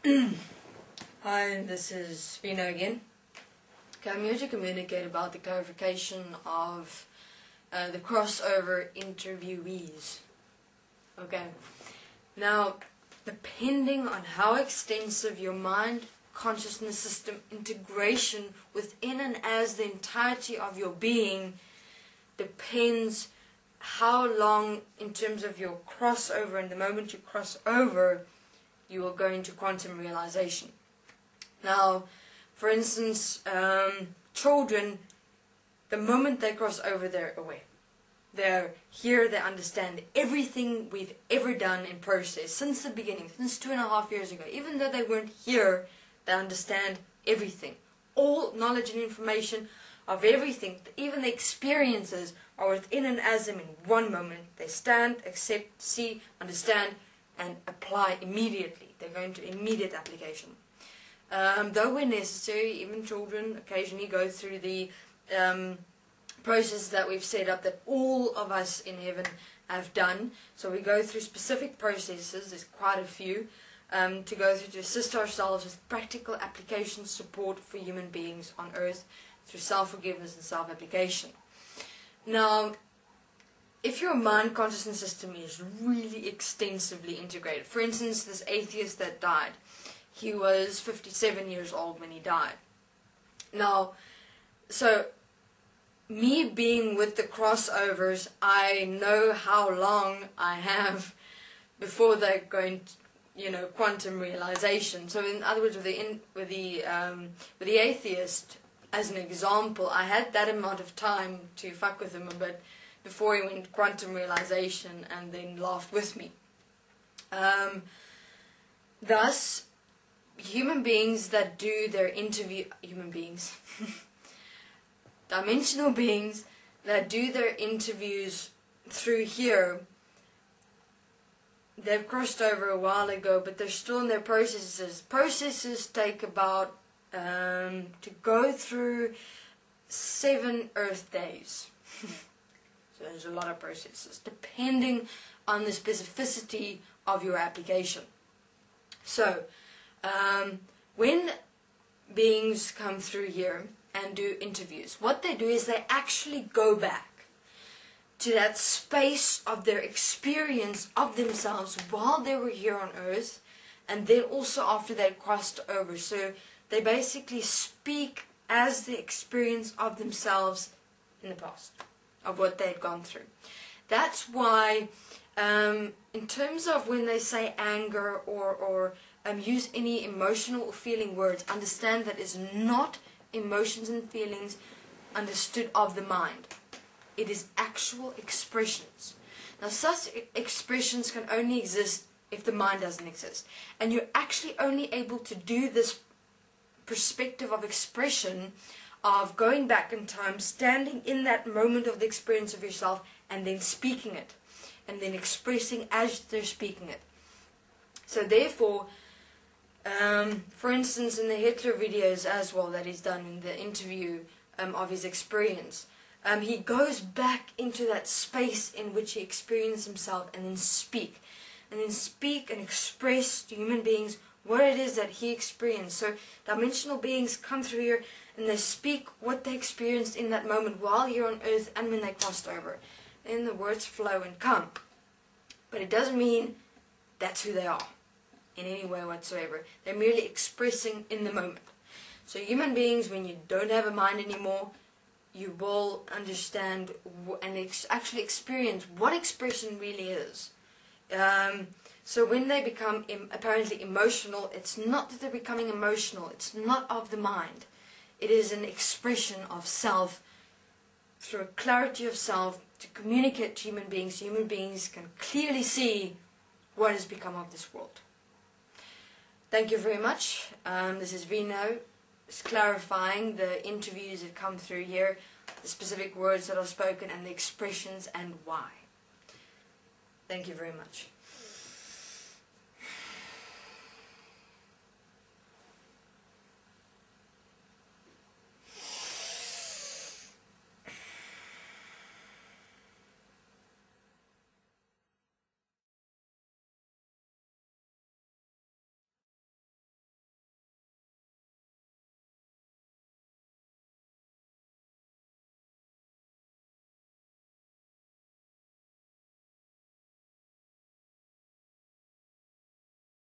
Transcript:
Hi, this is Veno again. Okay, I'm here to communicate about the clarification of the crossover interviewees. Okay, now depending on how extensive your mind consciousness system integration within and as the entirety of your being depends how long in terms of your crossover, and the moment you cross over you will go into quantum realization. Now, for instance, children, the moment they cross over, they're aware. They're here, they understand everything we've ever done in process since the beginning, since 2.5 years ago. Even though they weren't here, they understand everything. All knowledge and information of everything, even the experiences, are within and as them in one moment. They stand, accept, see, understand, and apply immediately. They're going to immediate application. Though when necessary, even children occasionally go through the process that we've set up, that all of us in heaven have done. So we go through specific processes, there's quite a few, to go through to assist ourselves with practical application support for human beings on earth through self-forgiveness and self-application. Now, if your mind consciousness system is really extensively integrated, for instance, this atheist that died, he was 57 years old when he died. Now, so me being with the crossovers, I know how long I have before they're going to, quantum realization. So in other words, with the atheist, as an example, I had that amount of time to fuck with him a bit before he went quantum realization and then laughed with me. Thus, human beings that do their dimensional beings that do their interviews through here, they've crossed over a while ago, but they're still in their processes. Processes take about, to go through 7 Earth days. So there's a lot of processes, depending on the specificity of your application. So, when beings come through here and do interviews, what they do is they actually go back to that space of their experience of themselves while they were here on earth, and then also after they crossed over. So they basically speak as the experience of themselves in the past, of what they had gone through. That's why, in terms of when they say anger or use any emotional or feeling words, understand that it's not emotions and feelings understood of the mind. It is actual expressions. Now, such expressions can only exist if the mind doesn't exist. And you're actually only able to do this perspective of expression, of going back in time, standing in that moment of the experience of yourself, and then speaking it, and then expressing as they're speaking it. So therefore, for instance, in the Hitler videos as well that he's done in the interview of his experience, he goes back into that space in which he experienced himself, and then speak and express to human beings what it is that he experienced. So dimensional beings come through here and they speak what they experienced in that moment while you're on earth and when they crossed over. And the words flow and come. But it doesn't mean that's who they are in any way whatsoever. They're merely expressing in the moment. So human beings, when you don't have a mind anymore, you will understand and actually experience what expression really is. So when they become apparently emotional, it's not that they're becoming emotional. It's not of the mind. It is an expression of self, through a clarity of self, to communicate to human beings. So human beings can clearly see what has become of this world. Thank you very much. This is Veno. It's clarifying the interviews that come through here, the specific words that are spoken, and the expressions and why. Thank you very much.